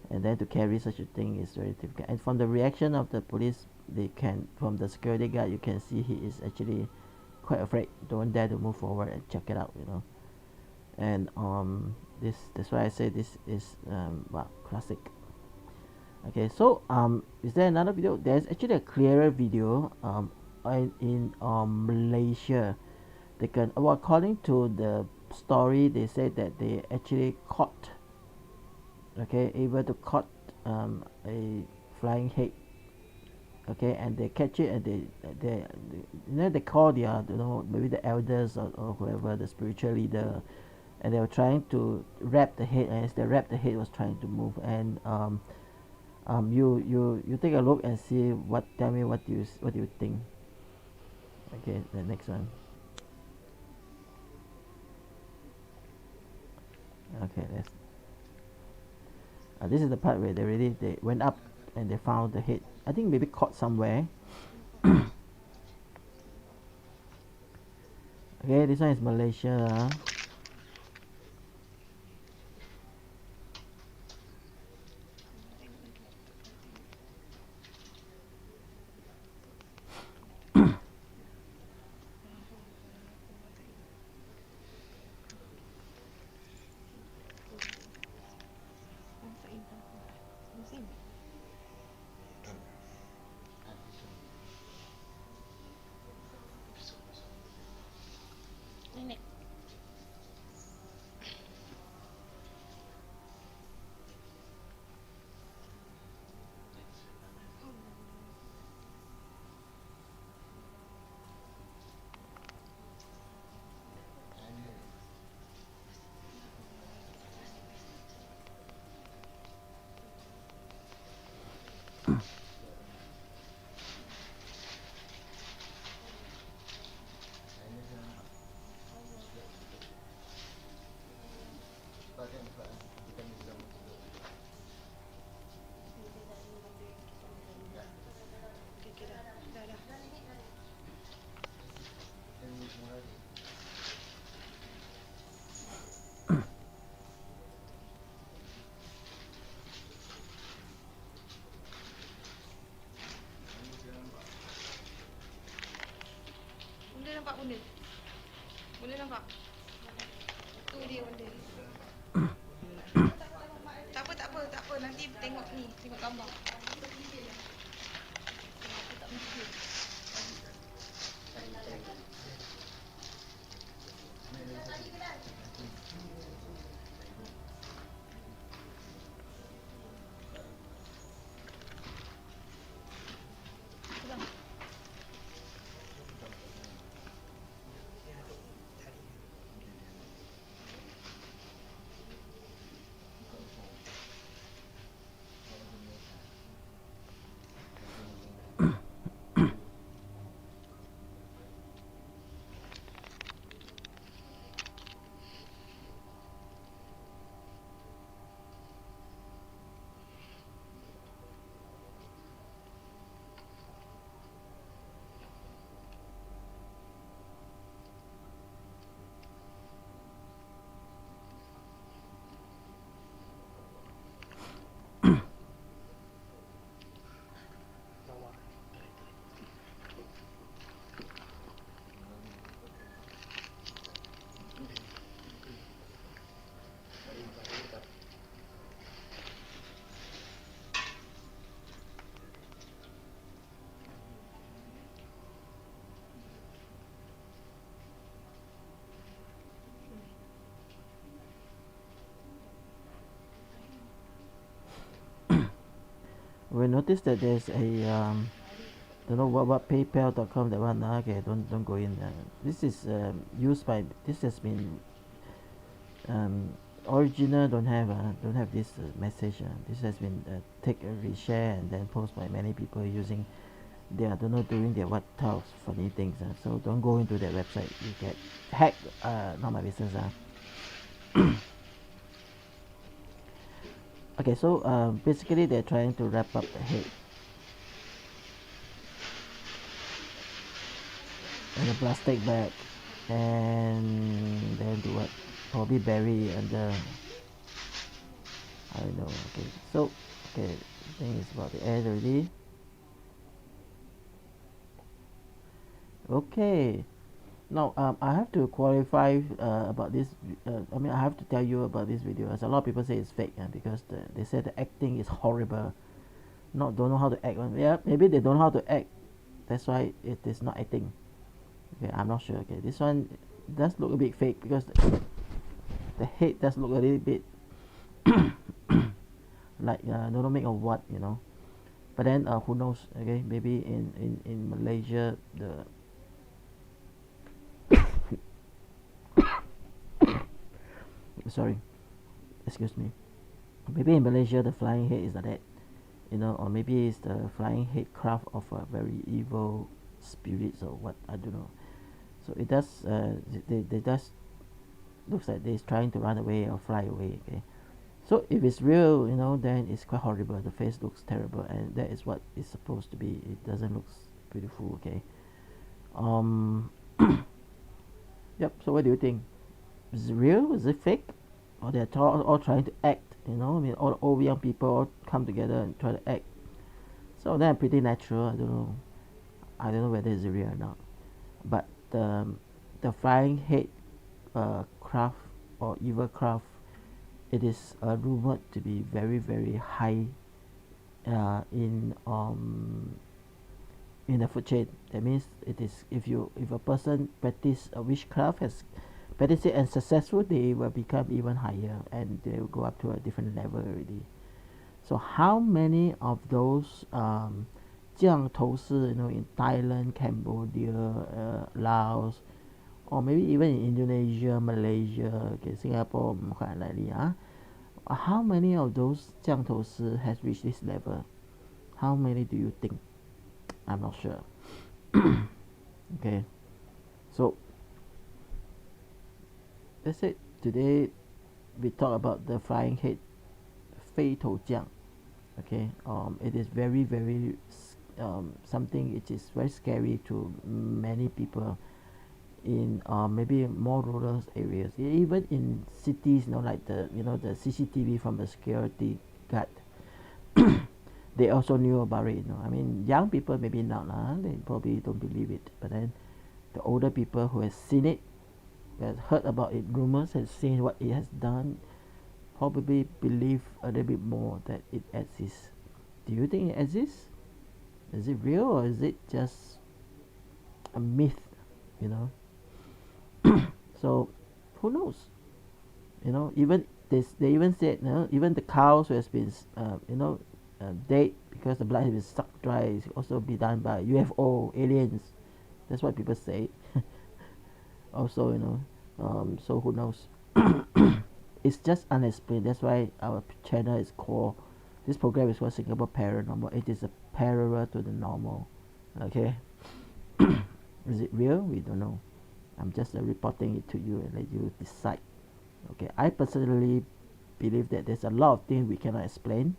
and then to carry such a thing is very difficult. And from the reaction of the police, from the security guard, you can see he is actually quite afraid, don't dare to move forward and check it out, and that's why I say this is classic. Okay, so is there another video? There's actually a clearer video in Malaysia. According to the story, they said that they actually caught, able to caught a flying head. Okay, and they catch it, and they call their, maybe the elders or whoever, the spiritual leader, and they were trying to wrap the head, and as they wrap the head, was trying to move. And you take a look and see tell me what do you think. Okay, the next one. Okay, this is the part where they went up and they found the head. I think maybe caught somewhere. Okay, this one is Malaysia. Boleh nampak? Tu dia benda. Tak apa. Nanti tengok ni, tengok gambar. We noticed that there's a don't know what PayPal.com, that one. Okay, don't go in there. This is used by, this has been original, don't have this message. This has been take a reshare and then post by many people using their, don't know, doing their what type of funny things. So don't go into their website, you get hacked. Not my business. Okay, so basically they're trying to wrap up the head in a plastic bag and then do what? Probably bury under, I don't know. Okay, so okay, I think it's about the end already. Okay, now I have to qualify about this. I mean, I have to tell you about this video, as a lot of people say it's fake, because they say the acting is horrible. Don't know how to act. Yeah, maybe they don't know how to act. That's why it is not acting. Okay, I'm not sure. Okay, this one does look a bit fake because the head does look a little bit like don't know make of what, But then who knows? Okay, maybe in Malaysia the sorry, excuse me. Maybe in Malaysia the flying head is like that, or maybe it's the flying head craft of a very evil spirits or what, I don't know. So it does they does looks like they're trying to run away or fly away. Okay, so if it's real, then it's quite horrible. The face looks terrible, and that is what it's supposed to be. It doesn't look beautiful. Okay. Yep. So what do you think? Is it real? Is it fake? Or they're all trying to act? I mean, all young people all come together and try to act. So they're pretty natural. I don't know whether it's real or not. But the flying head craft or evil craft, it is rumored to be very, very high in the food chain. That means it is, if a person practice a witchcraft, has practiced it and successful, they will become even higher and they will go up to a different level already. So how many of those 降头师, in Thailand, Cambodia, Laos, or maybe even in Indonesia, Malaysia, okay, Singapore, how many of those 降头师 has reached this level? How many do you think? I'm not sure. Okay, so that's it. Today we talk about the flying head, 飞头降. Okay, it is very, very something which is very scary to many people in maybe more rural areas, even in cities, like the CCTV from the security guard. They also knew about it. I mean, young people maybe not, they probably don't believe it, but then the older people who has seen it, has heard about it, rumors, has seen what it has done, probably believe a little bit more that it exists. Do you think it exists? Is it real, or is it just a myth? You know. So who knows? Even they even said, even the cows who has been dead because the blood has been sucked dry is also be done by UFO aliens. That's what people say. Also, so who knows? It's just unexplained. That's why our channel is called, this program is called Singapore Paranormal. It is a parallel to the normal. Okay. Is it real? We don't know. I'm just reporting it to you and let you decide. Okay, I personally believe that there's a lot of things we cannot explain.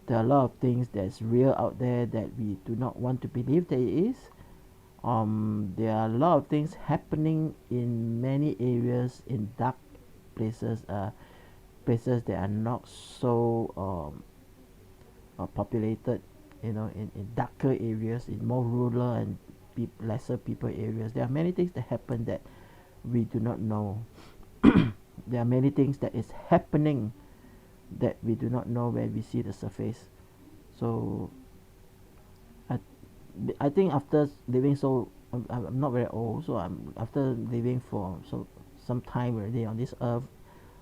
There are a lot of things that's real out there that we do not want to believe that it is. There are a lot of things happening in many areas, in dark places, places that are not so populated, in darker areas, in more rural and lesser people areas. There are many things that happen that we do not know. There are many things that is happening that we do not know when we see the surface. So I think after living, so I'm not very old, so after living for some time already on this earth,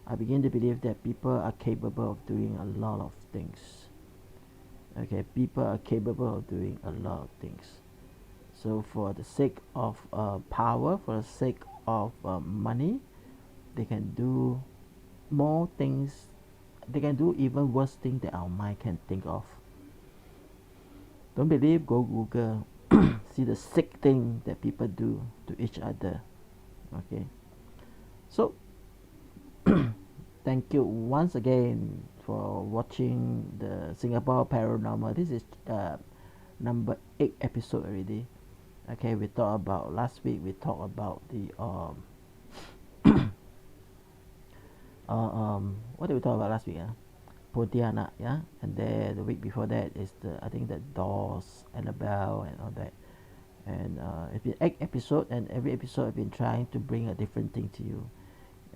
I begin to believe that people are capable of doing a lot of things. Okay, people are capable of doing a lot of things. So for the sake of power, for the sake of money, they can do more things. They can do even worse things that our mind can think of. Don't believe? Go Google. See the sick thing that people do to each other. Okay. So thank you once again for watching the Singapore Paranormal. This is number 8 episode already. Okay, we talked about last week. We talked about the what did we talk about last week? Pontianak, yeah, and then the week before that is I think the doors, Annabelle, and all that. And it's been 8 episodes, and every episode I've been trying to bring a different thing to you.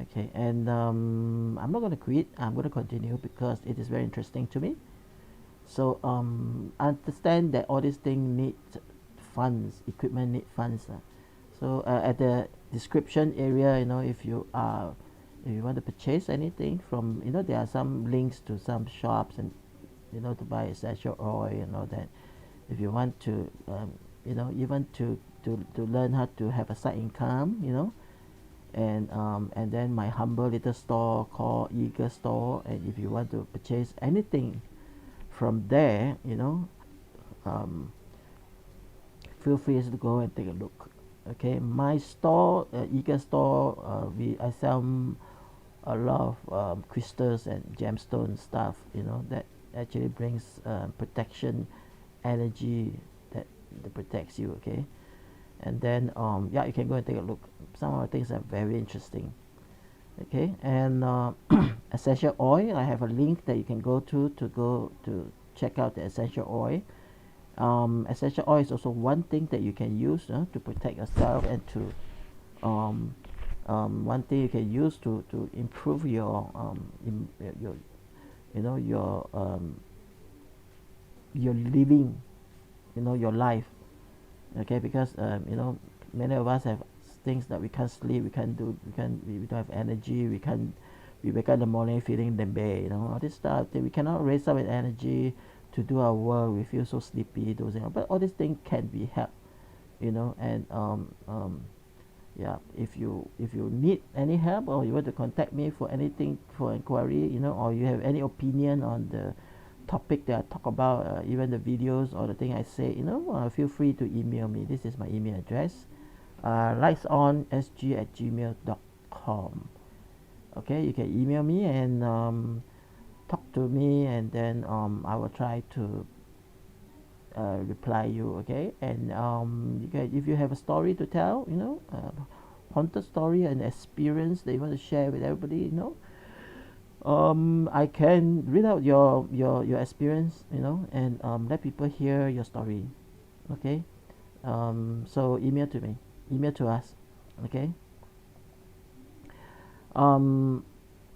Okay, and I'm not gonna quit. I'm gonna continue because it is very interesting to me. So I understand that all these things need funds, equipment need funds. So at the description area, if you want to purchase anything from, there are some links to some shops, and to buy essential oil and all that. If you want to even to learn how to have a side income, and then my humble little store called Eagle Store, and if you want to purchase anything from there, feel free to go and take a look. Okay, my store, Eagle Store, I sell a lot of crystals and gemstone stuff, that actually brings protection energy that protects you. Okay, and then yeah, you can go and take a look. Some of the things are very interesting. Okay, and essential oil, I have a link that you can go to check out the essential oil. Essential oil is also one thing that you can use to protect yourself, and to one thing you can use to improve your your living, your life. Okay, because many of us have things that we can't sleep, we don't have energy, we wake up in the morning feeling limbe, all this stuff that we cannot raise up with energy to do our work. We feel so sleepy, those things. But all these things can be helped, and yeah, if you need any help, or you want to contact me for anything, for inquiry, or you have any opinion on the topic that I talk about, even the videos or the thing I say, feel free to email me. This is my email address, lightsonsg@gmail.com. Okay, you can email me and talk to me, and then I will try to reply you. Okay, and if you have a story to tell, haunted story and experience that you want to share with everybody, I can read out your experience, and let people hear your story. Okay, so email to me, email to us. Okay, Um,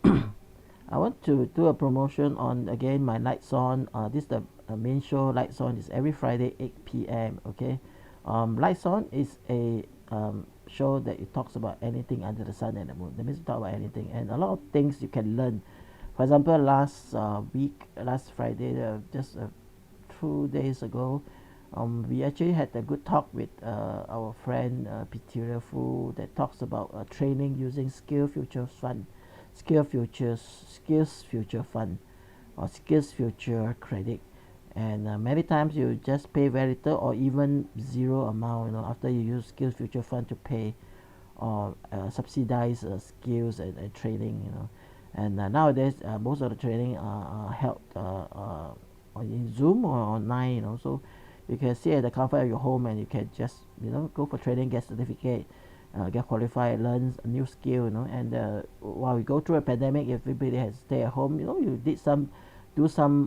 I want to do a promotion on again my Lights On. This is the main show. Lights On is every Friday 8 p.m. Okay. Lights On is a show that it talks about anything under the sun and the moon. That means you talk about anything and a lot of things you can learn. For example, last Friday, just 2 days ago, we actually had a good talk with our friend Peter Fu that talks about training using skills future fund, or skills future credit, and many times you just pay very little or even zero amount. After you use skills future fund to pay or subsidize skills and training. And nowadays most of the training are held in Zoom or online. So you can sit at the comfort of your home and you can just go for training, get certificate, get qualified, learn a new skill. And while we go through a pandemic, if everybody has to stay at home, you do some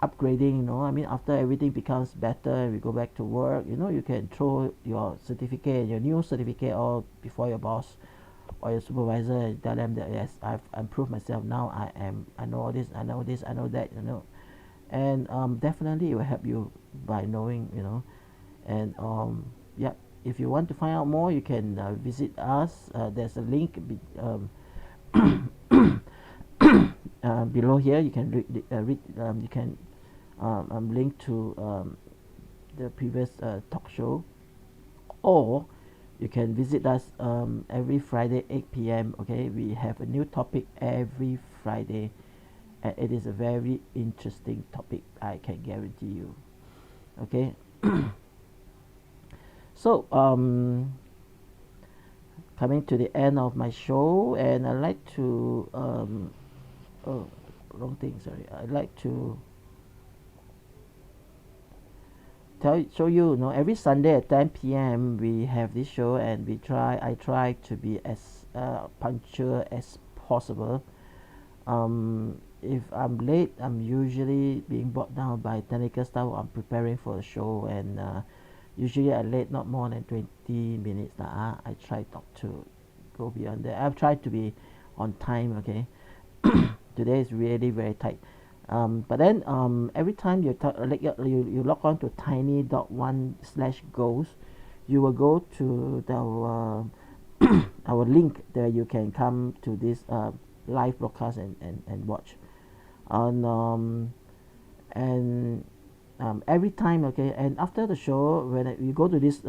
upgrading. I mean, after everything becomes better and we go back to work, you can throw your new certificate all before your boss or your supervisor and tell them that yes, I've improved myself. Now I know all this, I know this, I know that. And definitely it will help you by knowing. And yeah, if you want to find out more, you can visit us. There's a link below here. You can read you can link to the previous talk show, or you can visit us every Friday 8 p.m. Okay, we have a new topic every Friday, and it is a very interesting topic, I can guarantee you. Okay. So coming to the end of my show, and I'd like to oh, wrong thing, sorry. I'd like to show you, every Sunday at 10 p.m. we have this show, and I try to be as punctual as possible. If I'm late, I'm usually being brought down by technical stuff. I'm preparing for the show, and usually I late not more than 20 minutes. I try not to go beyond that. I've tried to be on time. Okay. Today is really very tight. But then every time you log on to tiny.1/ghost, you will go to our our link there. You can come to this live broadcast and watch. And every time, okay, and after the show, when you go to this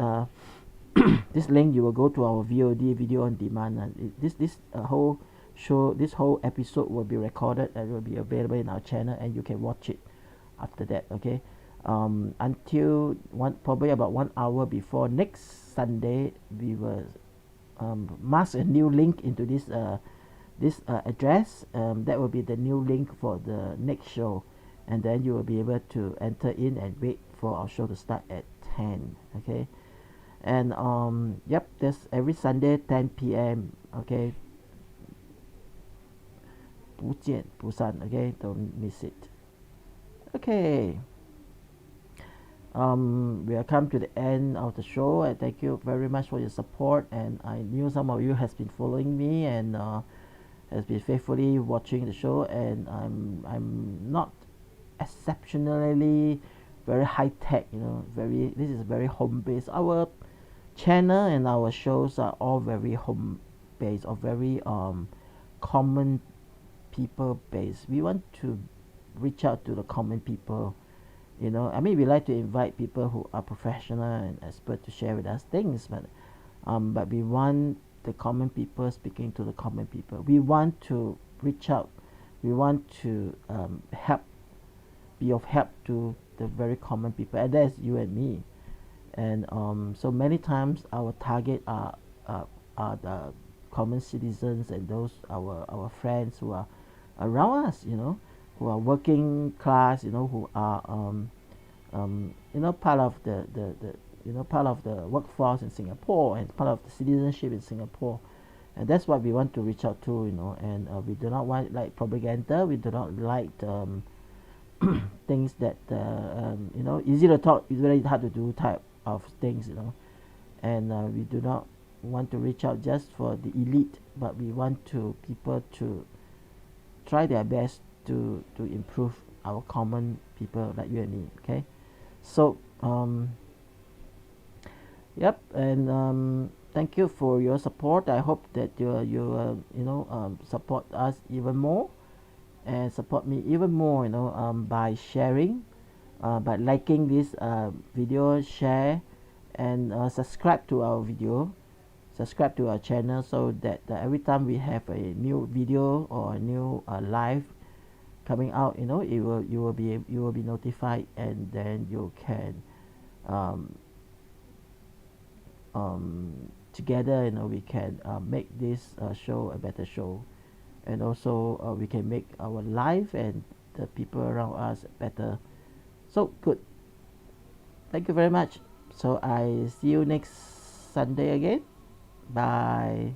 this link, you will go to our VOD, video on demand, and this whole show, this whole episode will be recorded and will be available in our channel, and you can watch it after that. Okay. Until probably about 1 hour before next Sunday, we will mask a new link into this address. That will be the new link for the next show, and then you will be able to enter in and wait for our show to start at 10. Okay. And yep, that's every Sunday 10 p.m. Okay. 不见不散. Okay, don't miss it. Okay. We have come to the end of the show. I thank you very much for your support, and I knew some of you has been following me and has been faithfully watching the show, and I'm not exceptionally very high tech. This is very home based. Our channel and our shows are all very home based, or very common people based. We want to reach out to the common people. I mean, we like to invite people who are professional and expert to share with us things, but we want the common people speaking to the common people. We want to reach out. We want to be of help to the very common people, and that's you and me. And so many times our target are the common citizens, and those our friends who are around us, who are working class, who are part of the part of the workforce in Singapore, and part of the citizenship in Singapore. And that's what we want to reach out to. And we do not want like propaganda. We do not like things that easy to talk is very hard to do type of things. And we do not want to reach out just for the elite, but we want to people to try their best to improve our common people like you and me. Okay, so yep, and thank you for your support. I hope that you support us even more and support me even more, by sharing, by liking this video, share, and subscribe to our video, subscribe to our channel, so that every time we have a new video or a new live coming out, you will be notified, and then you can together, we can make this show a better show, and also we can make our life and the people around us better. So good. Thank you very much. So I see you next Sunday again. Bye.